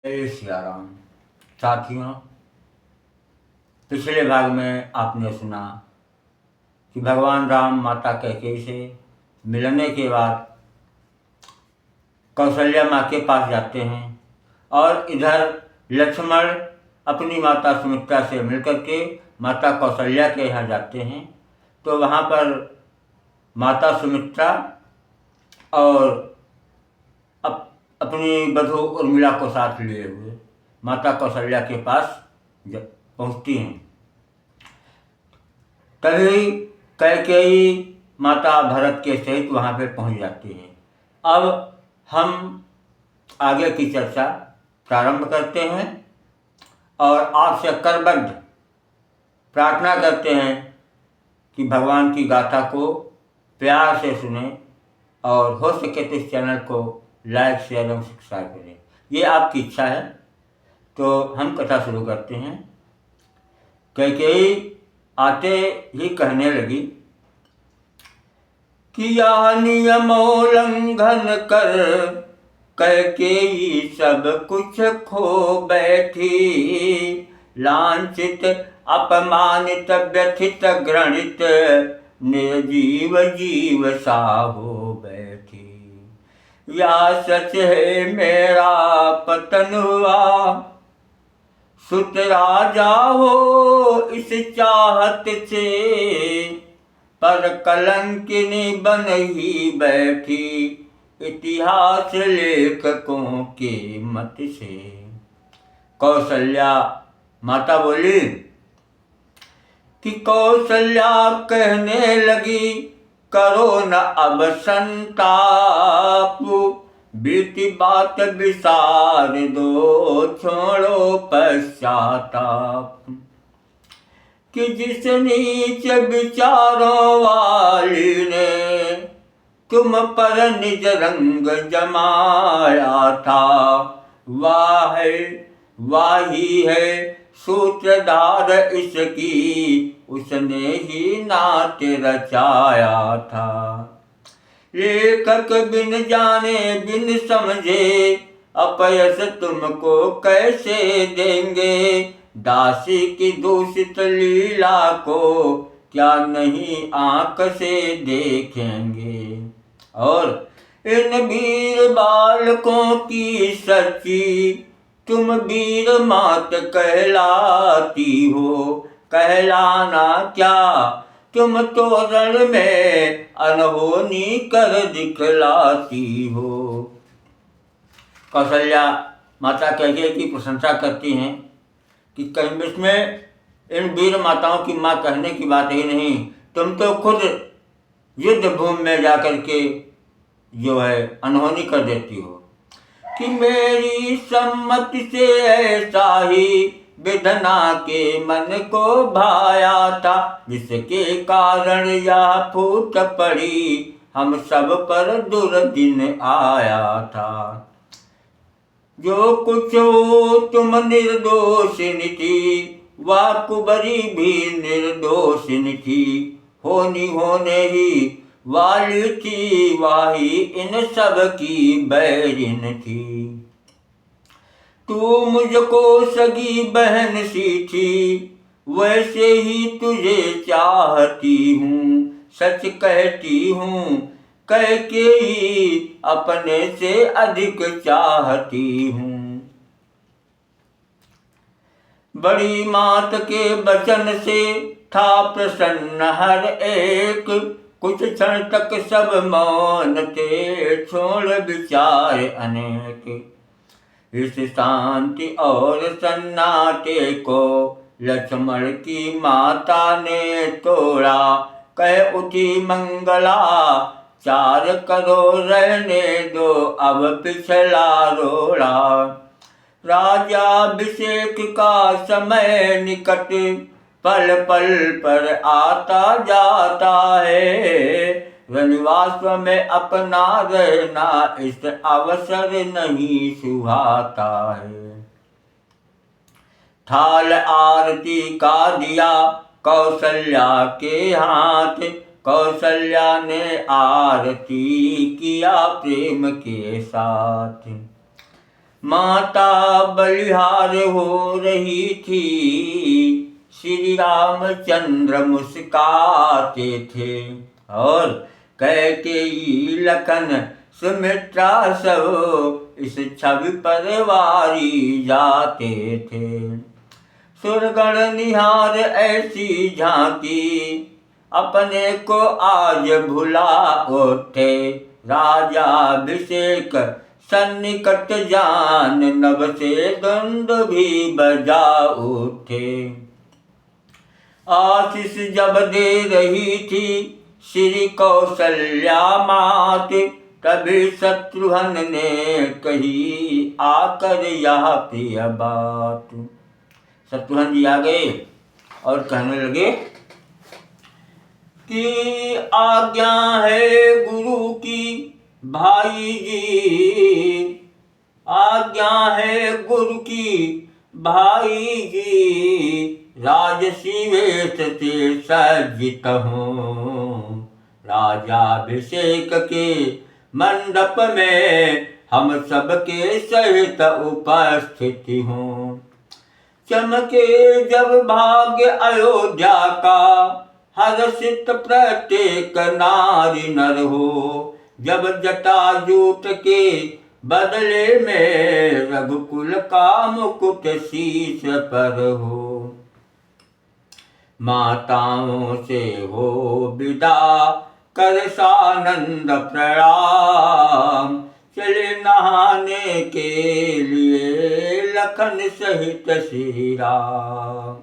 जय सिया राम। साथियों, पिछले भाग में आपने सुना कि भगवान राम माता कैकेयी से मिलने के बाद कौशल्या माँ के पास जाते हैं और इधर लक्ष्मण अपनी माता सुमित्रा से मिलकर के माता कौशल्या के यहाँ जाते हैं। तो वहाँ पर माता सुमित्रा और अपनी बधू उर्मिला को साथ लिए हुए माता कौशल्या के पास पहुँचती हैं। तभी कैकेयी माता भरत के सहित वहाँ पे पहुँच जाती हैं। अब हम आगे की चर्चा प्रारंभ करते हैं और आपसे करबद्ध प्रार्थना करते हैं कि भगवान की गाथा को प्यार से सुने और हो सके तो इस चैनल को लाइक शेयर एवं सब्सक्राइब करें। ये आपकी इच्छा है। तो हम कथा शुरू करते हैं। कैकेयी आते ही कहने लगी कि यह नियमोल्लंघन कर कैकेयी सब कुछ खो बैठी, लांछित अपमानित व्यथित घृणित निर्जीव जीव सा हो बैठी। या सच है मेरा पतन हुआ, सुत राजा हो इस चाहत से, पर कलंकिनी बन ही बैठी इतिहास लेखकों के मत से। कौशल्या माता बोली कि कौशल्या कहने लगी, करो न अब संताप, बीती बात विसार दो, छोड़ो पश्चाताप। कि जिस नीच विचारों वाली ने तुम पर निज रंग जमाया था, वाही है सूत्रधार इसकी, उसने ही नाट्य रचाया था। लेखक बिन जाने बिन समझे अपयश तुमको कैसे देंगे, दासी की दूषित लीला को क्या नहीं आंख से देखेंगे। और इन वीर बालकों की सच्ची तुम वीर मात कहलाती हो, कहलाना क्या तुम तो रण में अनहोनी कर दिखलाती हो। कौशल्या माता कैकेयी की प्रशंसा करती हैं कि कहीं इसमें इन वीर माताओं की माँ कहने की बात ही नहीं, तुम तो खुद युद्ध भूमि में जाकर के जो है अनहोनी कर देती हो। कि मेरी सम्मति से ऐसा ही विधना के मन को भाया था, जिसके कारण यह फूट पड़ी हम सब पर दुर्दिन आया था। जो कुछ हो तुम निर्दोषिनी थी, वह कुबरी भी निर्दोषिनी थी, होने ही वाली थी, वाही इन सब की बैरिन थी। तू मुझको सगी बहन सी थी, वैसे ही तुझे चाहती हूँ, सच कहती हूँ कैकेयी अपने से अधिक चाहती हूँ। बड़ी मात के वचन से था प्रसन्न हर एक, कुछ क्षण तक सब मौन थे, छोड़ विचार अनेक। इस शांति और सन्नाटे को लक्ष्मण की माता ने तोड़ा, कह उठी मंगला चार करो रहने दो अब पिछला रोड़ा। राजाभिषेक का समय निकट, पल पल पर आता जाता है, वनवास में अपना रहना इस अवसर नहीं सुहाता है। थाल आरती का दिया कौशल्या के हाथ, कौशल्या ने आरती किया प्रेम के साथ। माता बलिहार हो रही थी, श्री रामचंद्र मुस्काते थे, और कैकेयी लखन सुमित्रा सब इस छवि पर वारी जाते थे। सुरगण निहार ऐसी झांकी, अपने को आज भुला उठे, राजाभिषेक सन्निकट जान, नभ से दंड भी बजा उठे। आशीष जब दे रही थी श्री कौशल्या मात, तभी शत्रुघ्न ने कही आकर यह प्रिय बात। शत्रुघ्न जी आ गए और कहने लगे कि आज्ञा है गुरु की भाई जी, आज्ञा है गुरु की भाई जी, राजसी वेश से सज्जित हूँ, राजाभिषेक के मंडप में हम सबके सहित उपस्थित हूँ। चमके जब भाग्य अयोध्या का, हर्षित प्रत्येक नारी नर हो, जब जटाजूट के बदले में रघुकुल का मुकुट शीश पर हो। माताओं से हो विदा कर सानंद प्रणाम, चले नहाने के लिए लखन सहित श्री राम।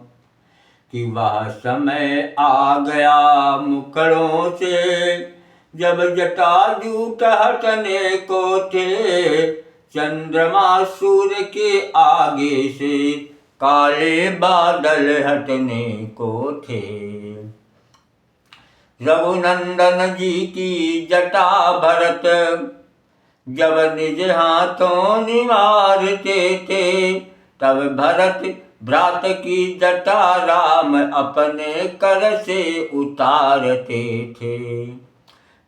कि वह समय आ गया मुखड़ों से, जब जटाजूट हटने को थे, चंद्रमा सूर्य के आगे से काले बादल हटने को थे। रघुनंदन जी की जटा भरत जब निज हाथों निवारते थे, तब भरत भ्रात की जटा राम अपने कर से उतारते थे।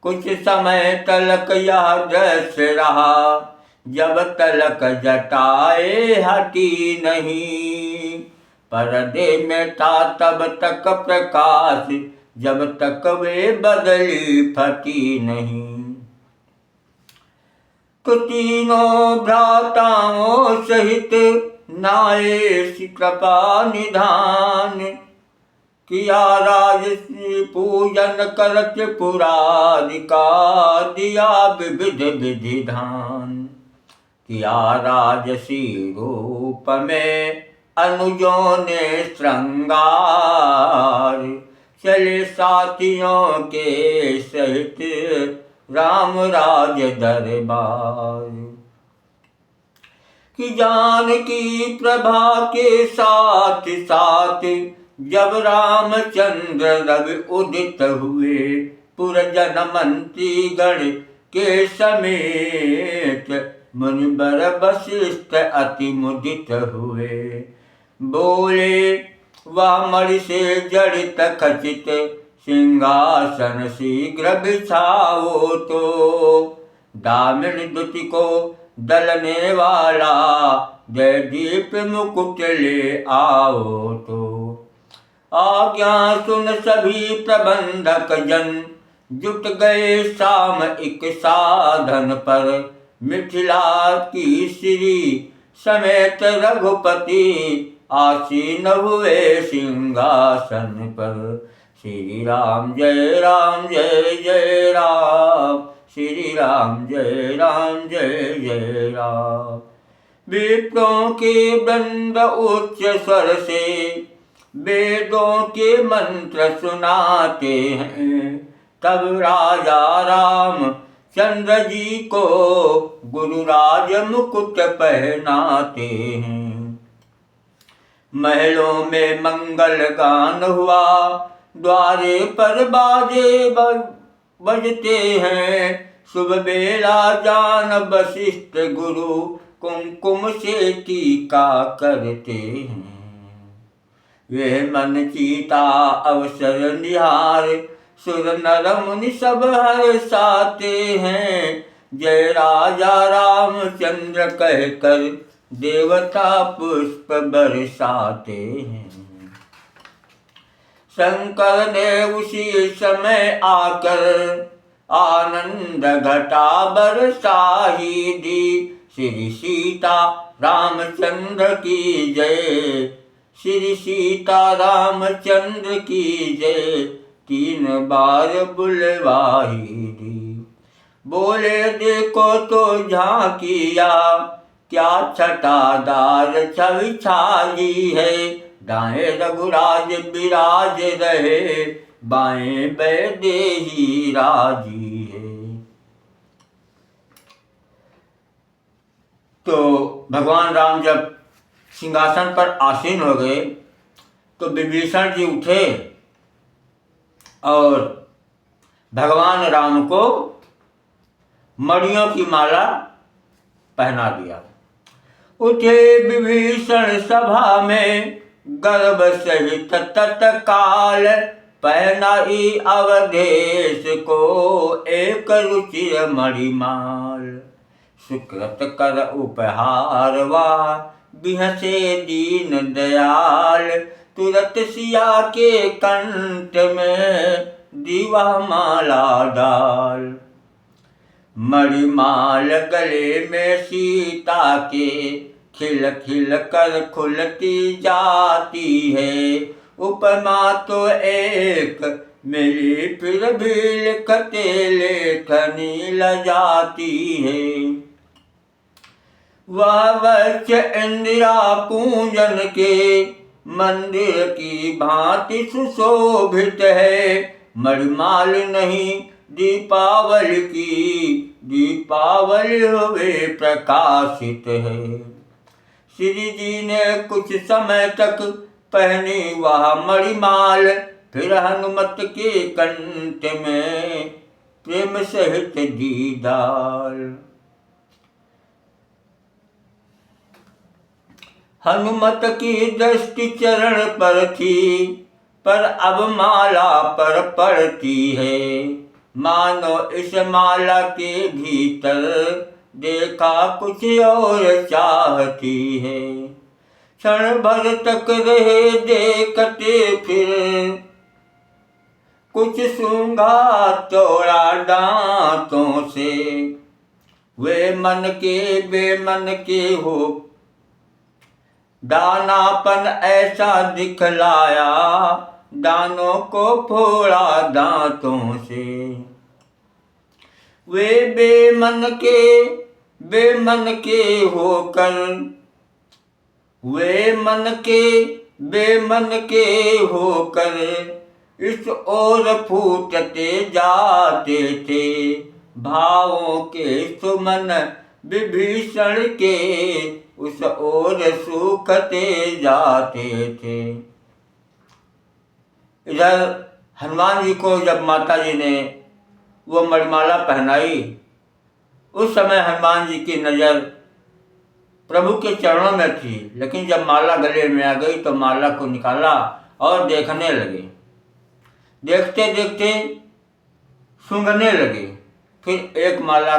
कुछ समय तलक यह दृश्य रहा, जब तलक जटाए हटी नहीं, पर्दे में था तब तक प्रकाश, जब तक वे बदली फटी नहीं। तो तीनों भ्राताओं सहित नाये कृपा निधान, किया राजसी पूजन करत पुरारिका, दिया विविध विधिधान। किया राजसी रूप में अनुजों ने श्रृंगार, चले साथियों के सहित राम राज दरबार। कि जानकी प्रभा के साथ साथ, जब रामचंद्र रवि उदित हुए, पुरजन मंत्री गण के समेत, मुनिवर वशिष्ठ अति मुदित हुए। बोले वह मणि से जड़ित खचित, सिंहासन शीघ्र बिछाओ तो, दामिनी दुति को दलने वाला, जयदीप मुकुट ले आओ तो। आज्ञा सुन सभी प्रबंधक जन, जुट गए सामयिक साधन पर, मिथिला की श्री समेत रघुपति, आसीन हुए सिंहासन पर। श्री राम जय राम जय जय राम, श्री राम जय जय राम। विप्रों के वृंद उच्च स्वर से, वेदों के मंत्र सुनाते हैं, तब राजा राम चंद्र जी को गुरुराज मुकुट पहनाते हैं। महलों में मंगल गान हुआ, द्वारे पर बाजे बजते हैं, शुभ बेला जान वशिष्ठ गुरु, कुमकुम से टीका करते हैं। वे मन चीता अवसर निहार, सुर नर मुनि सब हर्षाते हैं, जय राजा रामचंद्र कहकर देवता पुष्प बरसाते हैं। शंकर ने उसी समय आकर आनंद घटा बरसाही दी। श्री सीता रामचंद्र की जय, श्री सीता रामचंद्र की जय, 3 बार बुलवाही दी। बोले देखो तो झांकिया, क्या छटादार छवि छाई है। दाएं रघुराज विराज रहे, बाएं वैदेही राजी है। तो भगवान राम जब सिंहासन पर आसीन हो गए तो विभीषण जी उठे और भगवान राम को मणियों की माला पहना दिया। उठे विभीषण सभा में गर्भ सहित तत्काल, पहनाई अवधेश को एक रुचिर मणिमाल। सुकृत कर उपहार वा बिहसे दीन दयाल, तुरत सिया के कंठ में दीवा माला डाल। मणिमाल गले में सीता के खिल खिल कर खुलती जाती है। उपमा तो एक मिली फिर भी लिखते लेखनी लजाती है। वह वक्ष इंदिरा पूजन के मंदिर की भांति सुशोभित है। मणिमाल नहीं दीपावली की, दीपावली हुए प्रकाशित है। श्री जी ने कुछ समय तक पहनी वह मणिमाल, फिर हनुमत के कंठ में प्रेम सहित दी डाल। हनुमत की दृष्टि चरण पर थी, पर अब माला पर पड़ती है। मानो इस माला के भीतर देखा कुछ और चाहती है। क्षण भर तक रहे देखते फिर, कुछ सूंघा तोड़ा दांतों से। वे मन के बेमन के हो दानापन ऐसा दिखलाया, दानों को फोड़ा दांतों से। वे बेमन के होकर, वे बेमन के होकर इस ओर फूटते जाते थे। भावों के सुमन विभीषण के उस ओर सूखते जाते थे। इधर हनुमान जी को जब माता जी ने वो मणिमाला पहनाई, उस समय हनुमान जी की नज़र प्रभु के चरणों में थी, लेकिन जब माला गले में आ गई तो माला को निकाला और देखने लगे। देखते देखते सूंघने लगे। फिर एक माला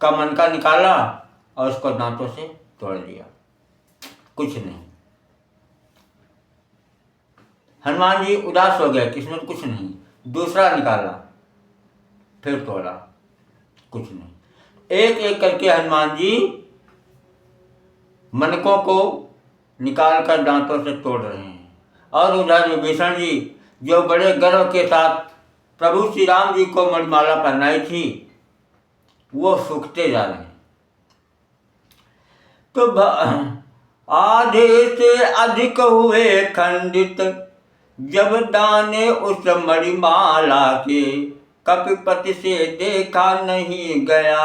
का मनका निकाला और उसको दांतों से तोड़ दिया। कुछ नहीं। हनुमान जी उदास हो गए, किस्मत कुछ नहीं। दूसरा निकाला, फिर तोड़ा, कुछ नहीं। एक एक करके हनुमान जी मनकों को निकाल कर दांतों से तोड़ रहे हैं। और उधर विभीषण जी जो बड़े गर्व के साथ प्रभु श्री राम जी को मणिमाला पहनाई थी, वो सूखते जा रहे हैं। तो आधे से अधिक हुए खंडित जब दाने उस मणिमाला के। कपिपति से देखा नहीं गया,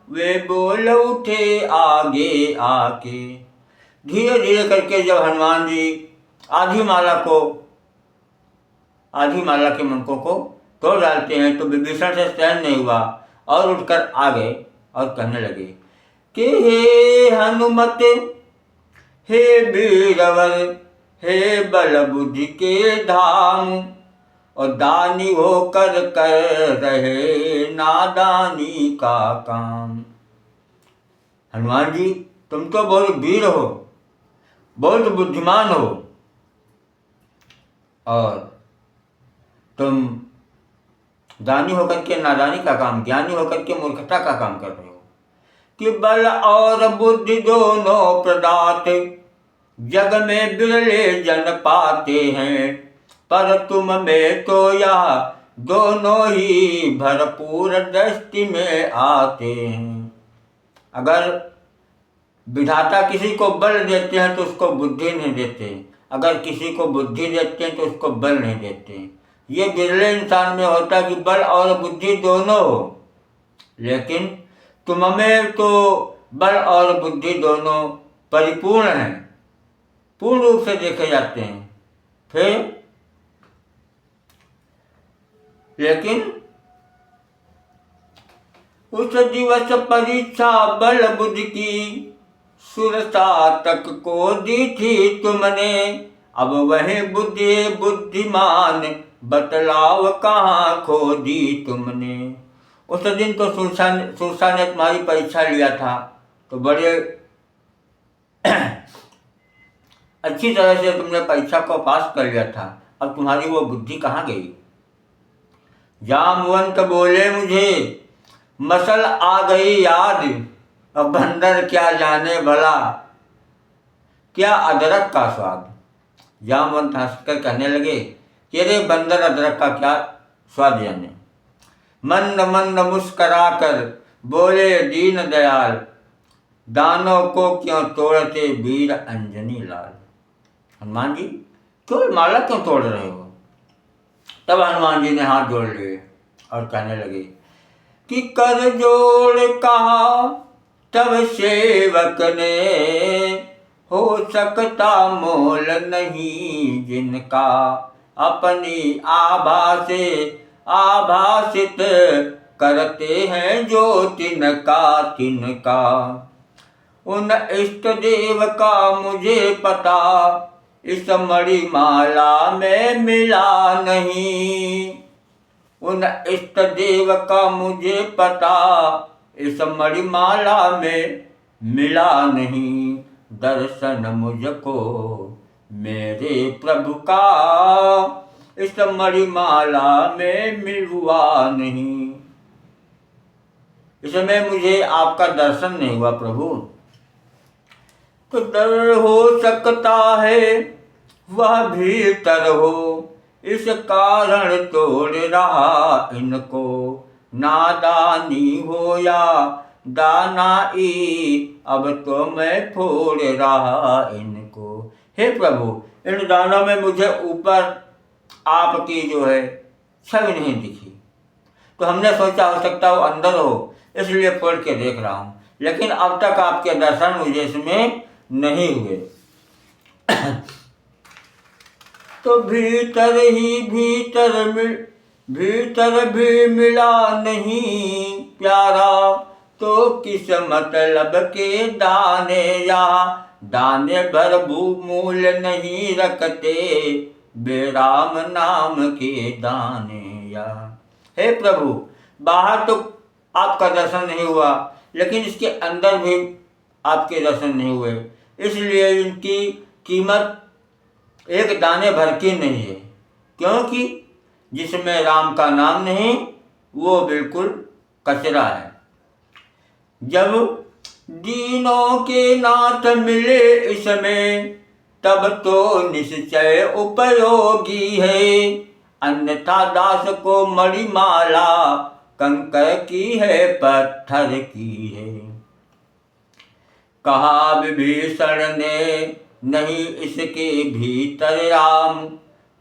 वे बोल उठे आगे आके। धीरे धीरे करके जब हनुमान जी आधी माला के मनकों को तोड़ डालते हैं तो विभीषण से सहन नहीं हुआ और उठकर आ गए और कहने लगे कि हे हनुमत, हे वीरवर, हे बल बुद्धि के धाम, और दानी होकर कर रहे नादानी का काम। हनुमान जी तुम तो बहुत वीर हो, बहुत बुद्धिमान हो, और तुम दानी होकर के नादानी का काम, ज्ञानी होकर के मूर्खता का काम कर रहे हो। कि बल और बुद्धि दोनों प्रदात जग में बिरले जन पाते हैं, पर तुम में तो यह दोनों ही भरपूर दृष्टि में आते हैं। अगर विधाता किसी को बल देते हैं तो उसको बुद्धि नहीं देते, अगर किसी को बुद्धि देते हैं तो उसको बल नहीं देते। ये बिरले इंसान में होता है कि बल और बुद्धि दोनों हो, लेकिन तुम में तो बल और बुद्धि दोनों परिपूर्ण हैं, पूर्ण रूप से देखे जाते हैं। फिर लेकिन उस दिवस परीक्षा बल बुद्धि की सुरता तक को दी थी तुमने, अब वही बुद्धि बुद्धिमान बतलाव कहाँ खो दी तुमने। उस दिन तो सुरसा ने तुम्हारी परीक्षा लिया था, तो बड़े अच्छी तरह से तुमने परीक्षा को पास कर लिया था, अब तुम्हारी वो बुद्धि कहाँ गई। जामवंत बोले मुझे मसल आ गई याद, अब बंदर क्या जाने भला क्या अदरक का स्वाद। जामवंत हंसकर कहने लगे कि अरे बंदर अदरक का क्या स्वाद जाने। मंद मंद मुस्करा कर बोले दीन दयाल, दानों को क्यों तोड़ते वीर अंजनी लाल। हनुमान जी क्यों माला क्यों तोड़ रहे हो। तब हनुमान जी ने हाथ जोड़ लिए और कहने लगे कि कर जोड़ कहा तब सेवक ने, हो सकता मोल नहीं जिनका, अपनी आभा से आभासित करते हैं जो तिनका तिनका। उन इष्ट देव का मुझे पता इस मणिमाला में मिला नहीं, उन इष्ट देव का मुझे पता इस मणिमाला में मिला नहीं। दर्शन मुझको मेरे प्रभु का इस मणिमाला में मिलवा नहीं। इसमें मुझे आपका दर्शन नहीं हुआ प्रभु। तो डर हो सकता है वह भीतर हो, इस कारण तोड़ रहा इनको, नादानी हो या दानाई अब तो मैं फोड़ रहा इनको। हे प्रभु इन दानों में मुझे ऊपर आपकी जो है छवि नहीं दिखी, तो हमने सोचा हो सकता वो अंदर हो, इसलिए फोड़ के देख रहा हूँ, लेकिन अब तक आपके दर्शन मुझे इसमें नहीं हुए। तो भीतर ही भीतर भी मिला नहीं प्यारा, तो किस मतलब के दाने या दाने भर मूल नहीं रखते बेराम नाम के दाने या। हे प्रभु बाहर तो आपका दर्शन नहीं हुआ, लेकिन इसके अंदर भी आपके दर्शन नहीं हुए, इसलिए इनकी कीमत एक दाने भर की नहीं है, क्योंकि जिसमें राम का नाम नहीं वो बिल्कुल कचरा है। जब दीनों के नाथ मिले इसमें तब तो निश्चय उपयोगी है, अन्यथा दास को मणिमाला कंकर की है पत्थर की है। कहा विभीषण ने नहीं इसके भीतर राम,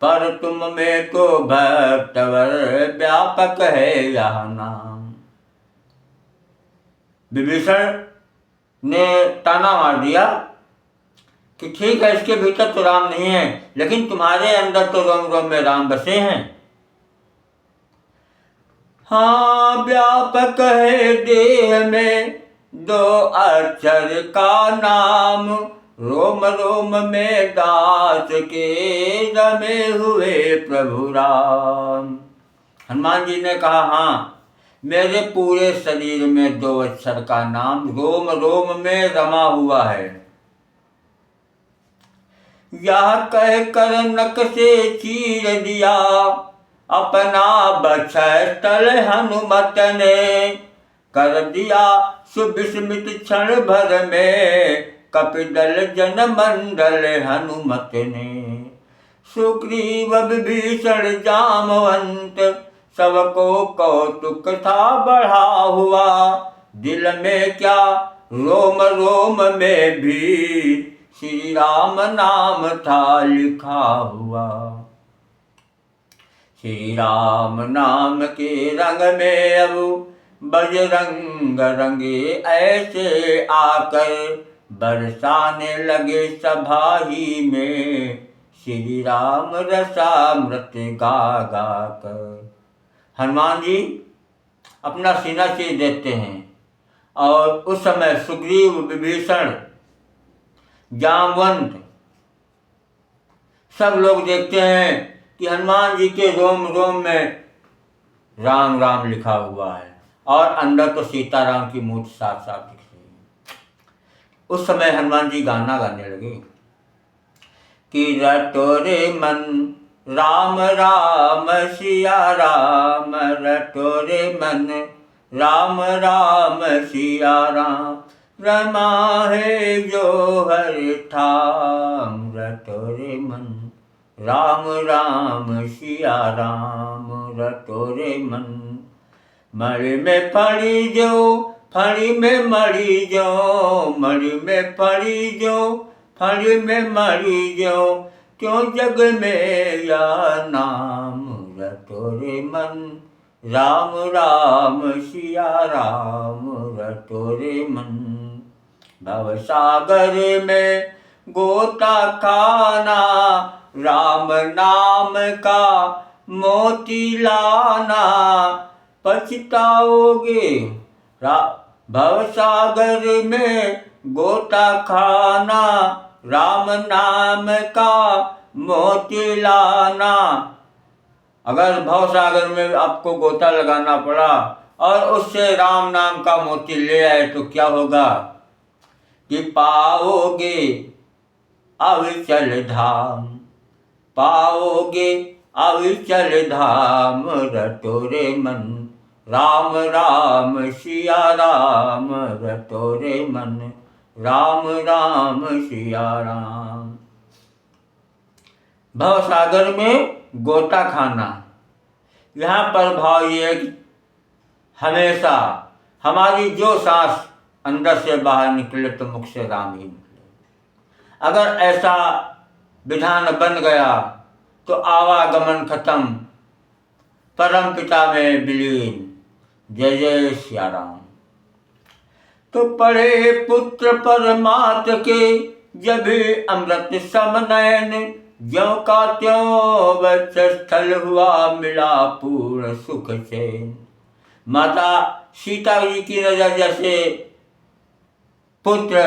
पर तुम में तो भक्तवर व्यापक है यह नाम। विभीषण ने ताना मार दिया कि ठीक है इसके भीतर तो राम नहीं है, लेकिन तुम्हारे अंदर तो रोम रोम में राम बसे हैं। हाँ व्यापक है देह में दो अक्षर का नाम, रोम रोम में दास के रमे हुए प्रभु राम। हनुमान जी ने कहा हाँ मेरे पूरे शरीर में 2 अक्षर का नाम रोम रोम में रमा हुआ है। यह कह कर नक से चीर दिया अपना बक्षय स्थल हनुमत ने, कर दिया सुविस्मित क्षण भर में कपिदल जन मंडल हनुमत ने। सुग्रीव विभीषण जामवंत सबको कौतुक था बढ़ा हुआ, दिल में क्या रोम रोम में भी श्री राम नाम था लिखा हुआ। श्री राम नाम के रंग में अब बजरंग रंगे ऐसे आकर, बरसाने लगे सभा ही में श्री राम रसामृत गा गा कर। हनुमान जी अपना सीना चीर देते हैं और उस समय सुग्रीव विभीषण जामवंत सब लोग देखते हैं कि हनुमान जी के रोम रोम में राम राम लिखा हुआ है और अंदर तो सीताराम की मूर्ति साथ साथ दिख रही है। उस समय हनुमान जी गाना गाने लगे कि रटो रे मन राम राम सिया राम, रटो रे मन राम राम सिया राम, रमा है जो हरि ठाम, रटो रे मन राम राम सिया राम, रटो रे मन। मणि में फणी जो फणी में मणि जो, मणि में फणी जो फणी में मणि जो, क्यों जग में या नाम, रटो रे मन राम राम सिया राम, रटो रे मन। भवसागर में गोता खाना, राम नाम का मोती लाना, पछताओगे। भवसागर में गोता खाना, राम नाम का मोती लाना। अगर भवसागर में आपको गोता लगाना पड़ा और उससे राम नाम का मोती ले आए तो क्या होगा कि पाओगे अविचल धाम, पाओगे अविचल धाम, रटो रे मन राम राम सिया राम, रटो रे मन राम राम सिया राम। भवसागर में गोता खाना, यहाँ पर भाव ये कि हमेशा हमारी जो सांस अंदर से बाहर निकले तो मुख से राम ही निकले। अगर ऐसा विधान बन गया तो आवागमन खत्म, परम पिता में विलीन। जय जय सिया राम। तो पढ़े पुत्र परमात के जब अमृत समनयन, ज्यों का त्यों वत्सस्थल हुआ मिला पूर्ण सुख चैन। माता सीता जी की नजर जैसे पुत्र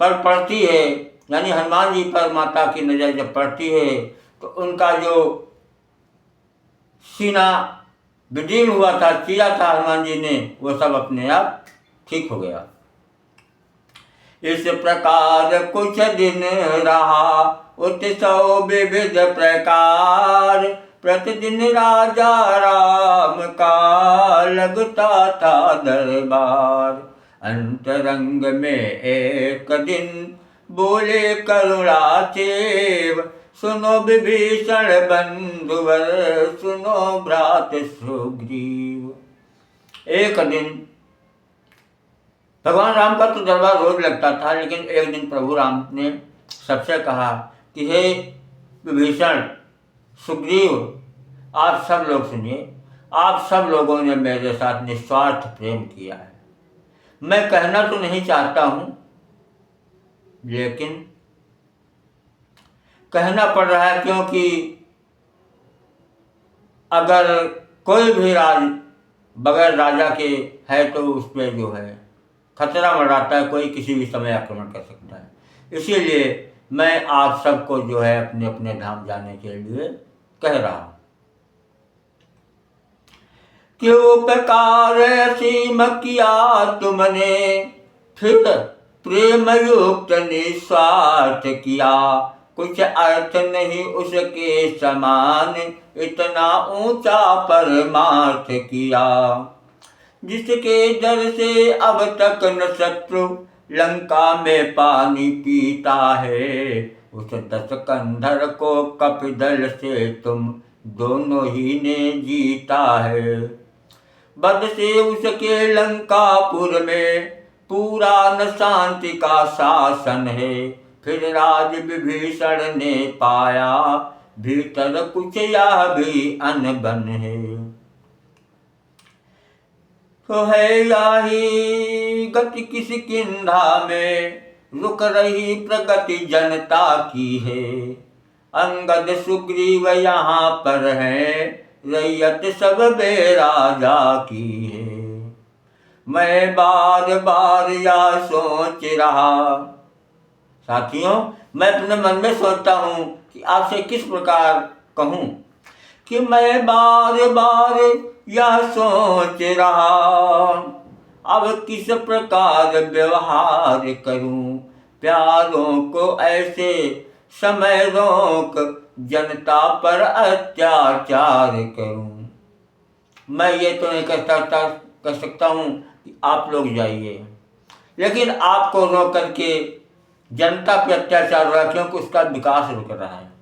पर पड़ती है, यानी हनुमान जी पर माता की नजर जब पड़ती है तो उनका जो सीना विदीर्ण हुआ था, किया था हनुमान जी ने, वो सब अपने आप ठीक हो गया। इस प्रकार कुछ दिन रहा उत्सव विविध प्रकार, प्रतिदिन राजा राम का लगता था दरबार। अंतरंग में एक दिन बोले करुणा सेव, सुनो विभीषण बंधुवर, सुनो भ्रात सुग्रीव। एक दिन भगवान राम का तो दरबार रोज लगता था, लेकिन एक दिन प्रभु राम ने सबसे कहा कि हे विभीषण सुग्रीव, आप सब लोग सुनिए, आप सब लोगों ने मेरे साथ निस्वार्थ प्रेम किया है। मैं कहना तो नहीं चाहता हूं, लेकिन कहना पड़ रहा है, क्योंकि अगर कोई भी राज बगैर राजा के है तो उस पर जो है खतरा मंडराता है, कोई किसी भी समय आक्रमण कर सकता है। इसीलिए मैं आप सबको जो है अपने अपने धाम जाने के लिए कह रहा हूं। कि उपकार असीम किया तुमने, फिर प्रेम युक्त निस्वार्थ किया। कुछ अर्थ नहीं उसके समान, इतना ऊंचा परमार्थ किया। जिसके डर से अब तक न शत्रु लंका में पानी पीता है, उस दस कंधर को कपिदल से तुम दोनों ही ने जीता है। बद से उसके लंकापुर में पूरा न शांति का शासन है, फिर राज विभीषण ने पाया भीतर कुछ यह भी अनबन है। तो है यही गति किस किंधा में, रुक रही प्रगति जनता की है। अंगद सुग्रीव यहाँ पर है, रैयत सब बेराजा की है। मैं बार बार यह सोच रहा, साथियों मैं अपने मन में सोचता हूँ कि आपसे किस प्रकार कहूँ कि मैं बार बार यह सोच रहा, अब किस प्रकार व्यवहार करूं। प्यारों को ऐसे समय रोक, जनता पर अत्याचार करूं। मैं ये तो नहीं कर सकता हूँ कि आप लोग जाइए, लेकिन आपको रोक करके जनता पर अत्याचार हो रहा है, क्योंकि उसका विकास रुक रहा है।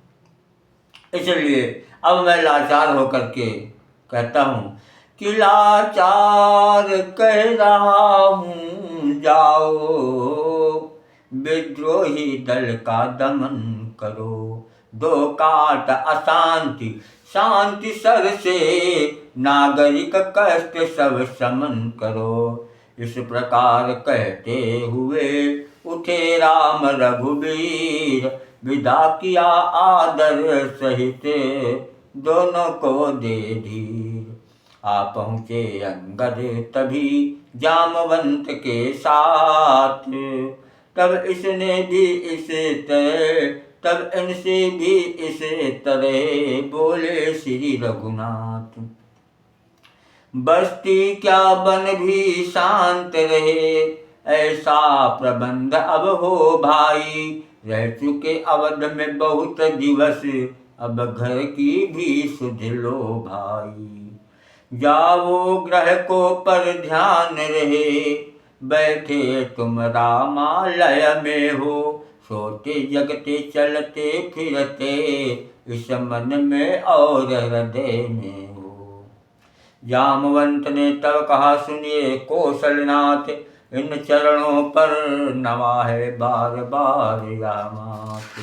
इसलिए अब मैं लाचार होकर के कहता हूँ कि लाचार कह रहा हूँ, जाओ विद्रोही दल का दमन करो। दो काट अशांति शांति सर से, नागरिक कष्ट सब समन करो। इस प्रकार कहते हुए उठे राम रघुबीर, विदा किया आदर सहित दोनों को दे धीर। आ पहुँचे अंगद तभी जामवंत के साथ, तब इसने भी इस तरह तब इनसे भी इस तरह बोले श्री रघुनाथ। बस्ती क्या बन भी शांत रहे, ऐसा प्रबंध अब हो भाई। रह चुके अवध में बहुत दिवस, अब घर की भी सुध लो भाई। जाओ ग्रह को पर ध्यान रहे, बैठे तुम रामालय में हो। सोते जगते चलते फिरते, इस मन में और हृदय में हो। जामवंत ने तब कहा सुनिए कौशलनाथ, इन चरणों पर नवा है बार बार या मात।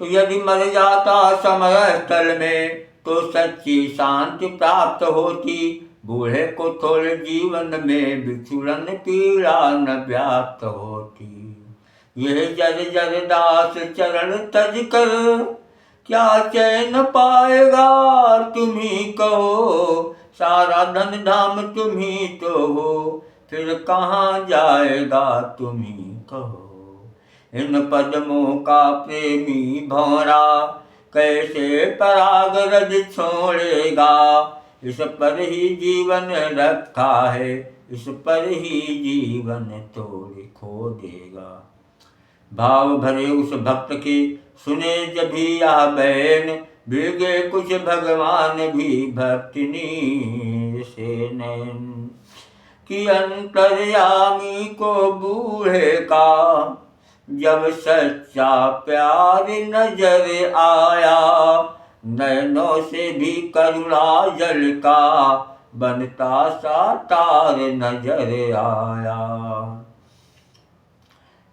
तो यदि मर जाता समय स्थल में, तो सच्ची शांति प्राप्त होती। बूढ़े को थोड़े जीवन में विचुरन पीड़ा न व्याप्त होती। यह जर जर दास चरण तज कर, क्या चैन पाएगा तुम ही कहो। सारा धन धाम तुम ही तो हो, फिर कहाँ जाएगा तुम ही कहो। इन पद्मों का प्रेमी भौरा, कैसे पराग रज छोड़ेगा। इस पर ही जीवन रखा है, इस पर ही जीवन तोड़ खो देगा। भाव भरे उस भक्त की सुने जब भी यह बैन, भीगे कुछ भगवान भी भक्तिनी से नैन। कि अंतर्यामी को बूढ़े का, जब सच्चा प्यार नजर आया। नैनों से भी करुणा जल का, बनता सा तार नजर आया।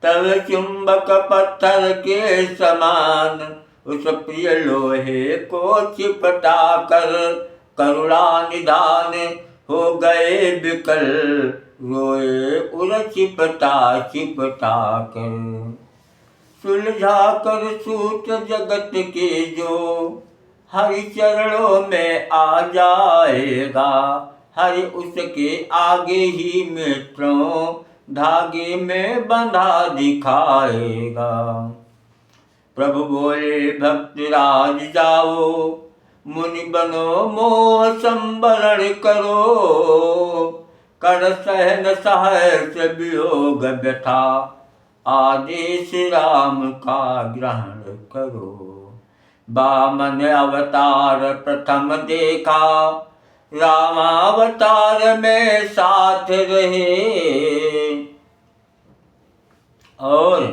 तब चुंबक पत्थर के समान, उस प्रिय लोहे को चिपटा कर। करुणा निधान हो गए विकल, रोए उर चिपटा चिपटा कर। सुलझा कर सूत्र जगत के जो, हरि चरणों में आ जाएगा। हरि उसके आगे ही मित्रों, धागे में बंधा दिखाएगा। प्रभु बोले भक्त राज जाओ, मुनि बनो मोह संबरण करो, कर सहन सहर्ष वियोग व्यथा, आदेश राम का ग्रहण करो। वामन अवतार प्रथम देखा, रामावतार में साथ रहे, और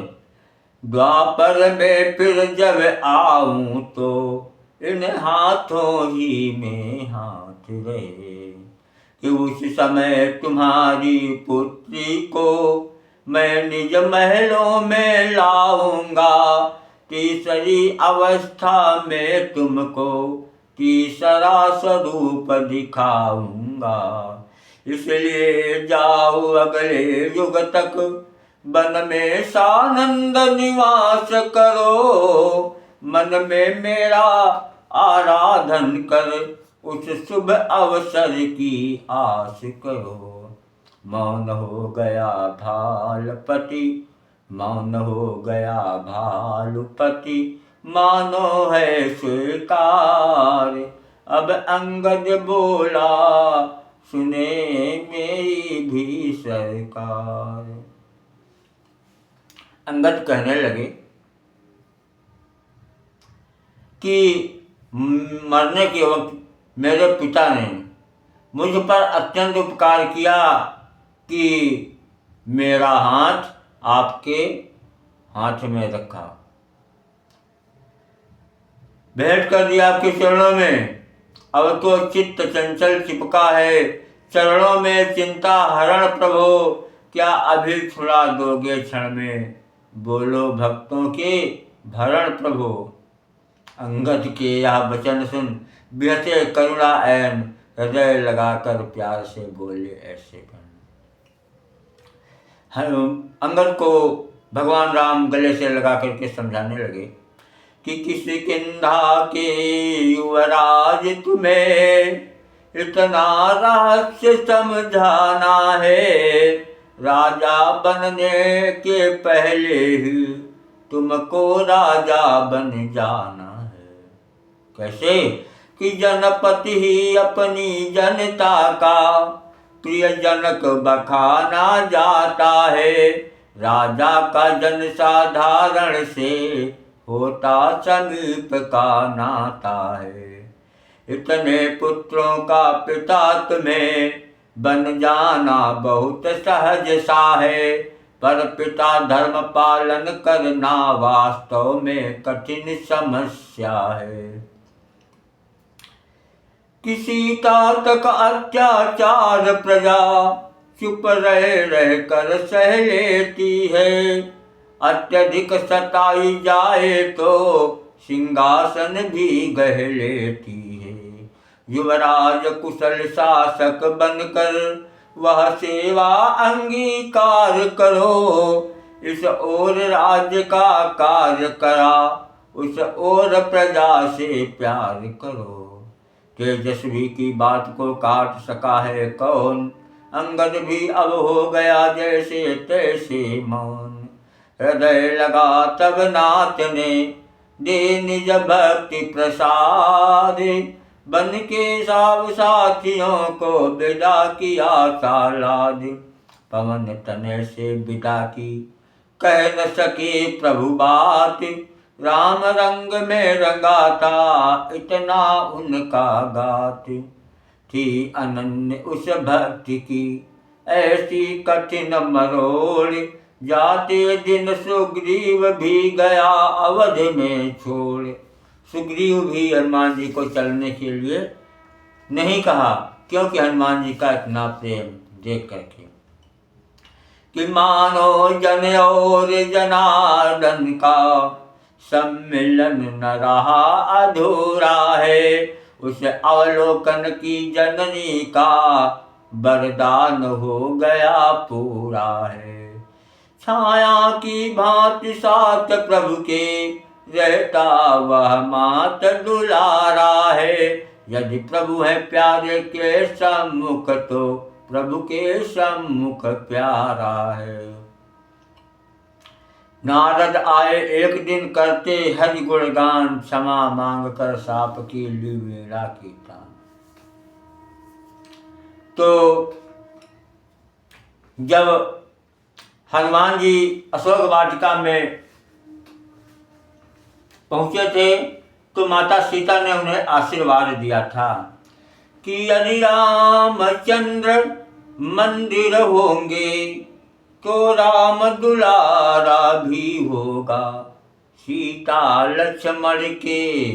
द्वापर में फिर जब आऊं तो इन हाथों ही में हाथ रहे। कि उस समय तुम्हारी पुत्री को मैं निज महलों में लाऊंगा, तीसरी अवस्था में तुमको तीसरा स्वरूप दिखाऊंगा। इसलिए जाओ अगले युग तक वन में सानंद निवास करो, मन में मेरा आराधन कर उस शुभ अवसर की आस करो। मौन हो गया भालपति, मौन हो गया भालुपति, मानो है स्वीकार। अब अंगद बोला सुने मेरी भी सरकार। अंगद कहने लगे कि मरने के वक्त मेरे पिता ने मुझ पर अत्यंत उपकार किया कि मेरा हाथ आपके हाथ में रखा, भेंट कर दिया आपके चरणों में। अब तो चित्त चंचल चिपका है चरणों में, चिंता हरण प्रभो, क्या अभी छुड़ा दोगे क्षण में, बोलो भक्तों के भरण प्रभो। अंगद के यह वचन सुन बिहसे करुणा ऐन, हृदय लगाकर प्यार से बोले ऐसे अंगद को भगवान राम गले से लगा करके समझाने लगे कि किस किंधा के युवराज तुम्हें इतना रहस्य समझाना है, राजा बनने के पहले ही तुमको राजा बन जाना है। कैसे कि जनपति ही अपनी जनता का प्रिय जनक बखाना जाता है, राजा का जन साधारण से होता समीप का नाता है। इतने पुत्रों का पिता तुम्हें बन जाना बहुत सहज सा है, पर पिता धर्म पालन करना वास्तव में कठिन समस्या है। किसी का तक अत्याचार प्रजा चुप रह कर सह लेती है, अत्यधिक सताई जाए तो सिंहासन भी गह लेती है। युवराज कुशल शासक बनकर वह सेवा अंगीकार करो, इस ओर राज्य का कार्य करा, उस ओर प्रजा से प्यार करो। तेजस्वी की बात को काट सका है कौन, अंगद भी अब हो गया जैसे तैसे मौन। हृदय लगा तब नाथ ने दे निज भक्ति प्रसाद, बन के सब साथियों को विदा किया सालाद। पवन तनय से विदा की कह न सके प्रभु बात, राम रंग में रंगा था इतना उनका गात। थी अनन्य उस भक्ति की ऐसी कठिन मरोड़, जाते दिन सुग्रीव भी गया अवध में छोड़। सुग्रीव भी हनुमान जी को चलने के लिए नहीं कहा, क्योंकि हनुमान जी का इतना प्रेम देख करके कि मानो जन और जनार्दन का सम्मिलन न रहा अधूरा है, उस अवलोकन की जननी का वरदान हो गया पूरा है। छाया की भांति साथ प्रभु के रहता वह मात दुलारा है, यदि प्रभु है प्यारे के सम्मुख तो प्रभु के सम्मुख प्यारा है। नारद आए एक दिन करते हरि गुणगान, क्षमा मांग कर साप की ली वेला की तान। तो जब हनुमान जी अशोक वाटिका में पहुंचे थे तो माता सीता ने उन्हें आशीर्वाद दिया था कि यदि रामचंद्र मंदिर होंगे तो राम दुलारा भी होगा, सीता लक्ष्मण के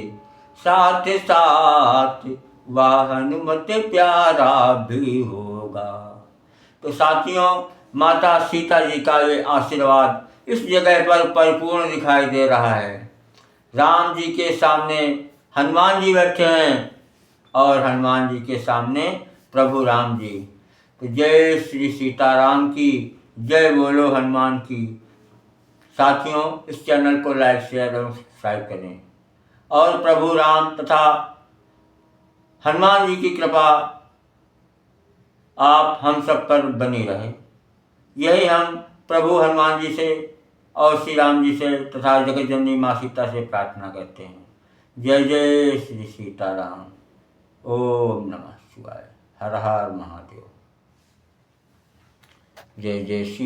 साथ साथ वह हनुमत प्यारा भी होगा। तो साथियों, माता सीता जी का ये आशीर्वाद इस जगह पर परिपूर्ण दिखाई दे रहा है। राम जी के सामने हनुमान जी बैठे हैं और हनुमान जी के सामने प्रभु राम जी। तो जय श्री सीताराम की जय, बोलो हनुमान की। साथियों, इस चैनल को लाइक शेयर और सब्सक्राइब करें और प्रभु राम तथा हनुमान जी की कृपा आप हम सब पर बनी रहे, यही हम प्रभु हनुमान जी से और श्री राम जी से तथा जगत जननी माँ सीता से प्रार्थना करते हैं। जय जय श्री सीताराम। ओम नमः शिवाय। हर हर महादेव। जय जय श्री